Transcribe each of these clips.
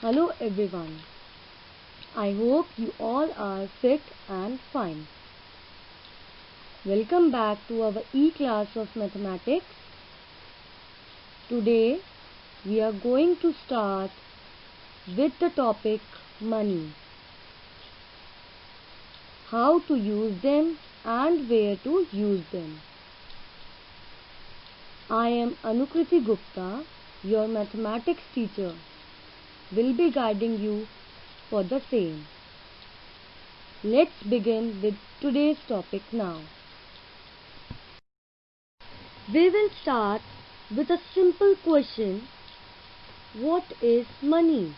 Hello everyone. I hope you all are fit and fine. Welcome back to our e-class of mathematics. Today we are going to start with the topic money. How to use them and where to use them. I am Anukriti Gupta, your mathematics teacher. Will be guiding you for the same. Let's begin with today's topic now. We will start with a simple question. What is money?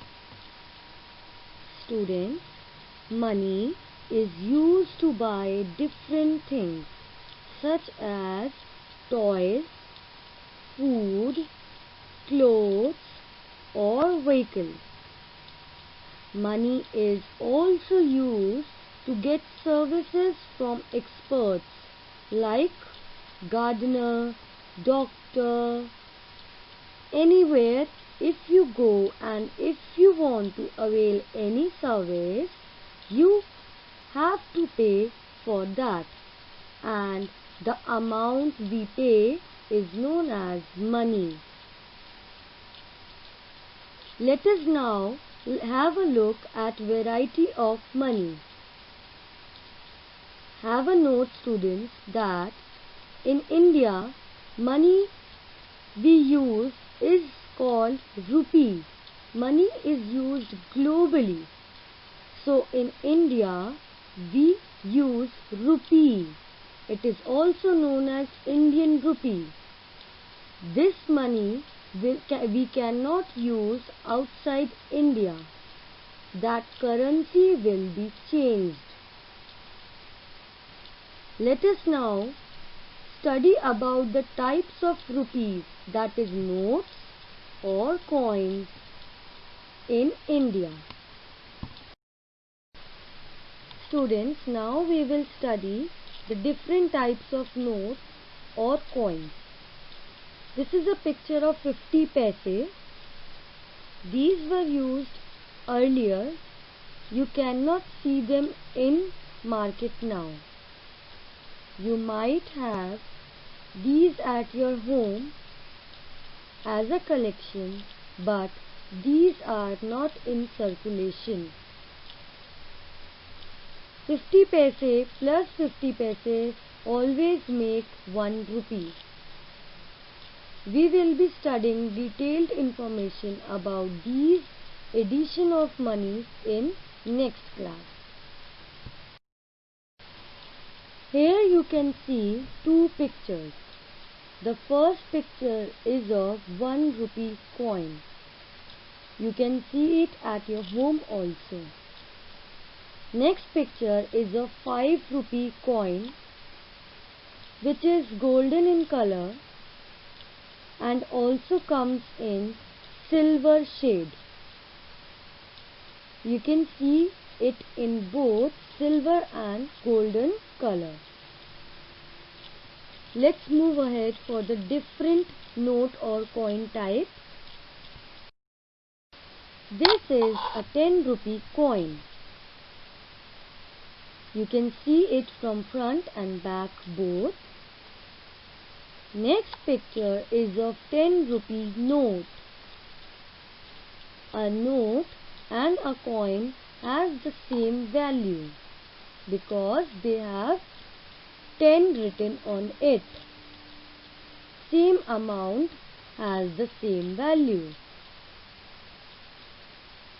Students, money is used to buy different things such as toys, food, clothes, or vehicles. Money is also used to get services from experts like gardener, doctor. Anywhere if you go and if you want to avail any service, you have to pay for that, and the amount we pay is known as money. Let us now have a look at variety of money. Have a note, students, that in India, money we use is called rupee. Money is used globally. So in India, we use rupee. It is also known as Indian rupee. This money we cannot use outside India. That currency will be changed. Let us now study about the types of rupees, that is notes or coins in India. Students, now we will study the different types of notes or coins. This is a picture of 50 paise. These were used earlier. You cannot see them in market now. You might have these at your home as a collection, but these are not in circulation. 50 paise plus 50 paise always make 1 rupee. We will be studying detailed information about these addition of monies in next class. Here you can see two pictures. The first picture is of 1 rupee coin. You can see it at your home also. Next picture is of 5 rupee coin, which is golden in color and also comes in silver shade. You can see it in both silver and golden color. Let's move ahead for the different note or coin type. This is a 10 rupee coin. You can see it from front and back both. Next picture is of 10 rupee note. A note and a coin has the same value because they have 10 written on it. Same amount has the same value.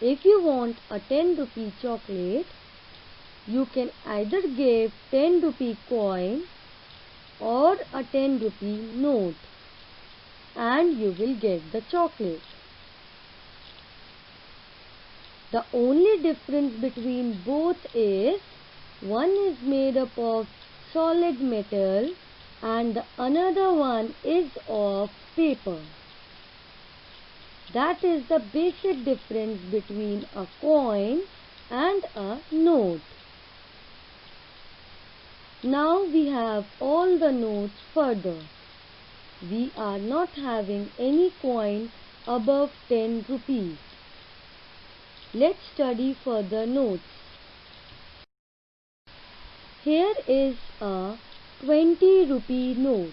If you want a 10 rupee chocolate, you can either give 10 rupee coin or a 10 rupee note and you will get the chocolate. The only difference between both is one is made up of solid metal and the another one is of paper. That is the basic difference between a coin and a note. Now we have all the notes further. We are not having any coin above 10 rupees. Let's study further notes. Here is a 20 rupee note.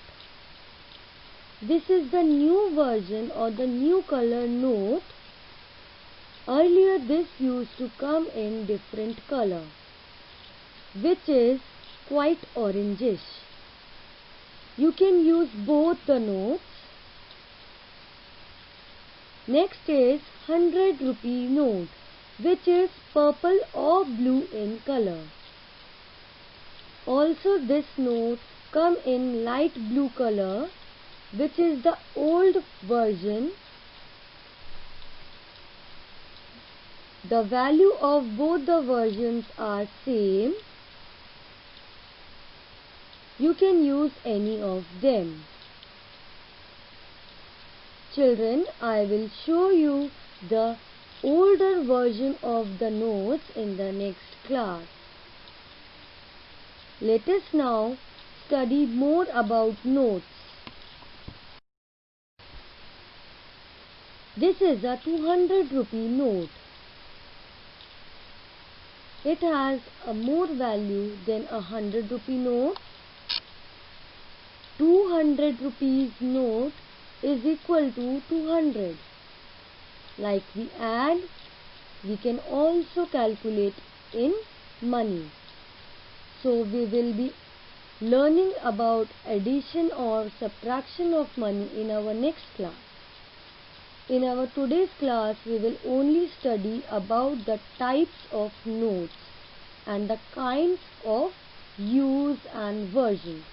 This is the new version or the new color note. Earlier this used to come in different color, which is quite orangish. You can use both the notes. Next is 100 rupee note, which is purple or blue in color. Also this note come in light blue color, which is the old version. The value of both the versions are same. You can use any of them. Children, I will show you the older version of the notes in the next class. Let us now study more about notes. This is a 200 rupee note. It has a more value than a 100 rupee note. 200 rupees note is equal to 200. Like we add, we can also calculate in money. So we will be learning about addition or subtraction of money in our next class. In our today's class, we will only study about the types of notes and the kinds of use and version.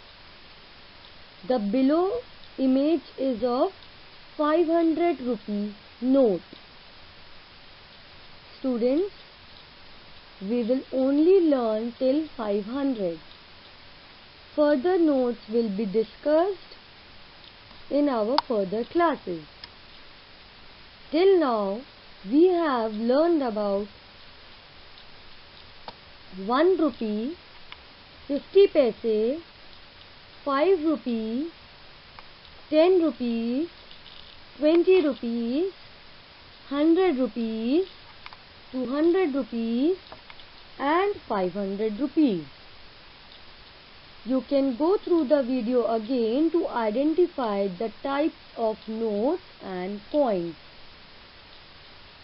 The below image is of 500 rupee note. Students, we will only learn till 500. Further notes will be discussed in our further classes. Till now, we have learned about 1 rupee, 50 paise, 5 rupees, 10 rupees, 20 rupees, 100 rupees, 200 rupees and 500 rupees. You can go through the video again to identify the types of notes and coins.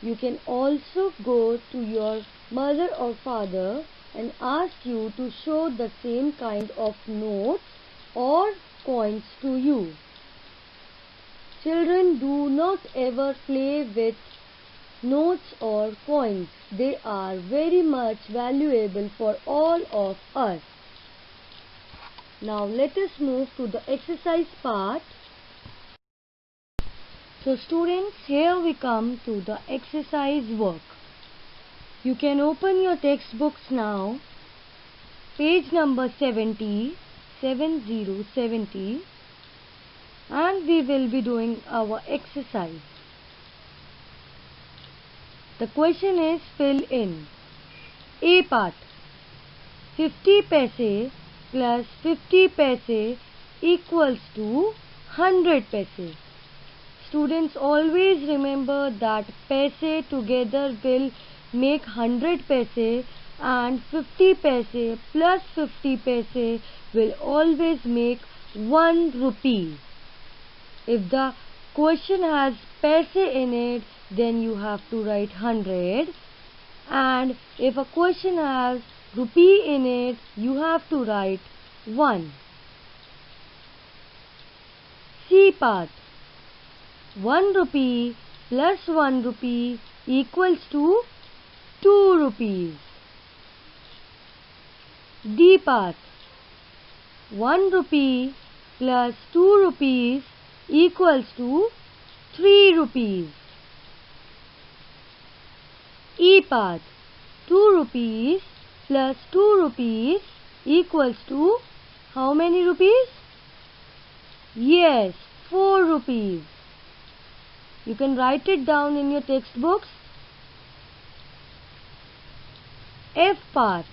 You can also go to your mother or father and ask you to show the same kind of notes or coins to you. Children, do not ever play with notes or coins. They are very much valuable for all of us. Now let us move to the exercise part. So students, here we come to the exercise work. You can open your textbooks now, page number 70, and we will be doing our exercise. The question is fill in. A part. 50 paise plus 50 paise equals to 100 paise. Students, always remember that paise together will make 100 paise and 50 paise plus 50 paise will always make 1 rupee. If the question has paise in it, then you have to write 100, and if a question has rupee in it, you have to write 1. C part. 1 rupee plus 1 rupee equals to 2 rupees. D part. 1 rupee plus 2 rupees equals to 3 rupees. E part. 2 rupees plus 2 rupees equals to how many rupees? Yes, 4 rupees. You can write it down in your textbooks. F part.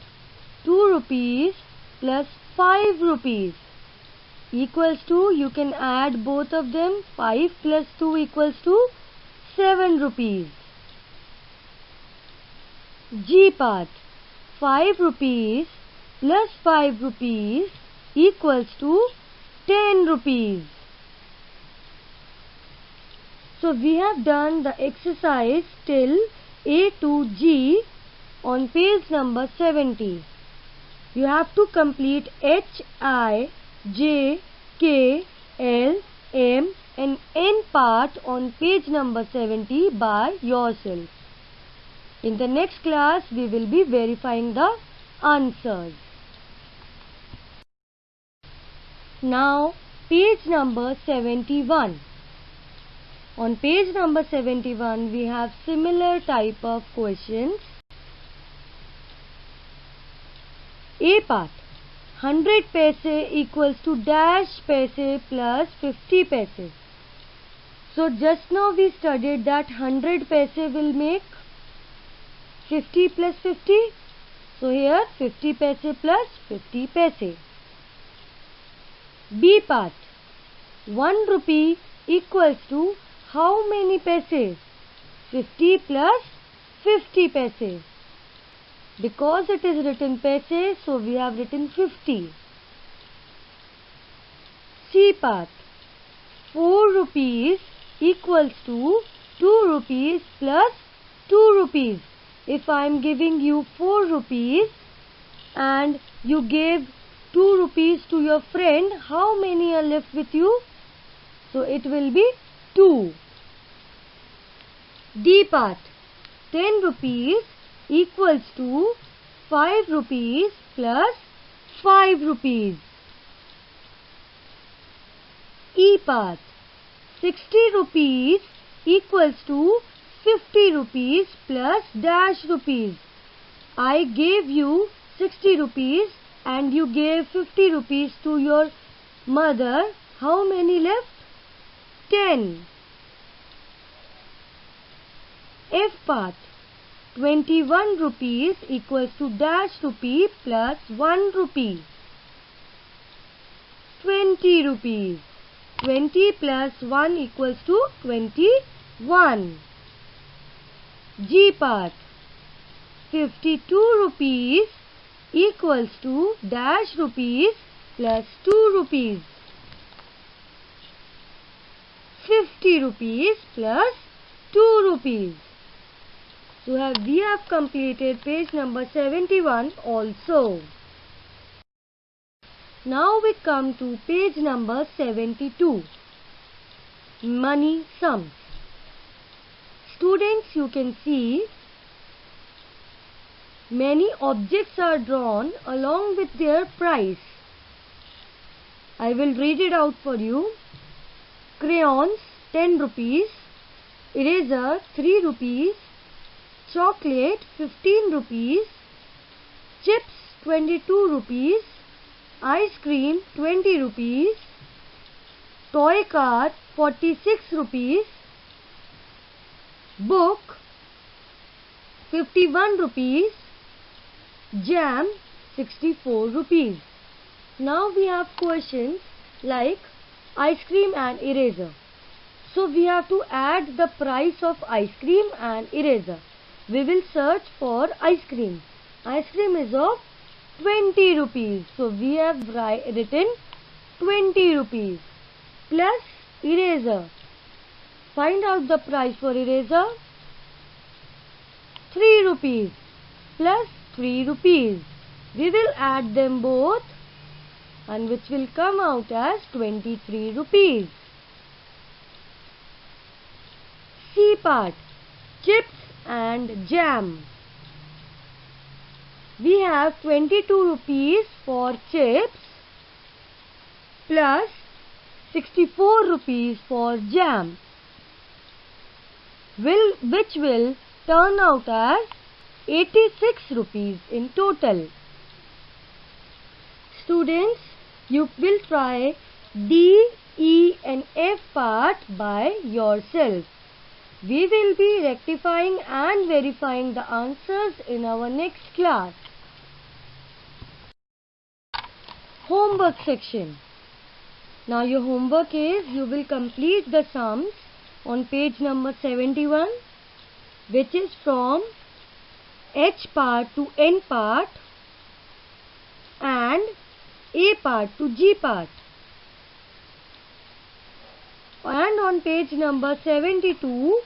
2 rupees plus 5 rupees equals to, you can add both of them, 5 plus 2 equals to 7 rupees. G part. 5 rupees plus 5 rupees equals to 10 rupees. So we have done the exercise till A to G on page number 70. You have to complete H, I, J, K, L, M and N part on page number 70 by yourself. In the next class, we will be verifying the answers. Now, page number 71. On page number 71, we have similar type of questions. A part. 100 paise equals to dash paise plus 50 paise. So, just now we studied that 100 paise will make 50 plus 50. So, here 50 paise plus 50 paise. B part. 1 rupee equals to how many paise? 50 plus 50 paise. Because it is written paise, so we have written 50. C part. 4 rupees equals to 2 rupees plus 2 rupees. If I am giving you 4 rupees and you gave 2 rupees to your friend, how many are left with you? So it will be 2. D part. 10 rupees equals to 5 rupees plus 5 rupees. E part. 60 rupees equals to 50 rupees plus dash rupees. I gave you 60 rupees and you gave 50 rupees to your mother. How many left? 10. F part. 21 rupees equals to dash rupee plus 1 rupee. 20 rupees. 20 plus 1 equals to 21. G part. 52 rupees equals to dash rupees plus 2 rupees. 50 rupees plus 2 rupees. So we have completed page number 71 also. Now we come to page number 72. Money sums. Students, you can see many objects are drawn along with their price. I will read it out for you. Crayons 10 rupees, eraser 3 rupees, chocolate 15 rupees, chips 22 rupees, ice cream 20 rupees, toy car 46 rupees, book 51 rupees, jam 64 rupees. Now we have questions like ice cream and eraser. So we have to add the price of ice cream and eraser. We will search for ice cream. Ice cream is of 20 rupees. So we have written 20 rupees plus eraser. Find out the price for eraser. 3 rupees plus 3 rupees. We will add them both and which will come out as 23 rupees. C part. Chips and jam. We have 22 rupees for chips plus 64 rupees for jam, which will turn out as 86 rupees in total. Students, you will try D, E and F part by yourself. We will be rectifying and verifying the answers in our next class. Homework section. Now your homework is you will complete the sums on page number 71, which is from H part to N part and A part to G part. And on page number 72,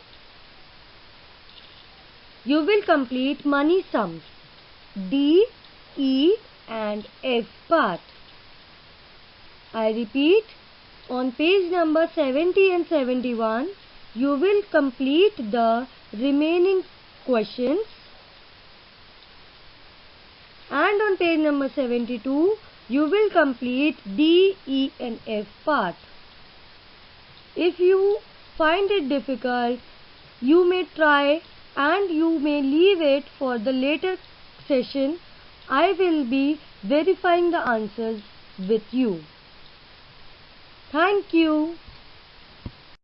you will complete money sums D, E and F part. I repeat, on page number 70 and 71, you will complete the remaining questions. And on page number 72, you will complete D, E and F part. If you find it difficult, you may try and you may leave it for the later session. I will be verifying the answers with you. Thank you.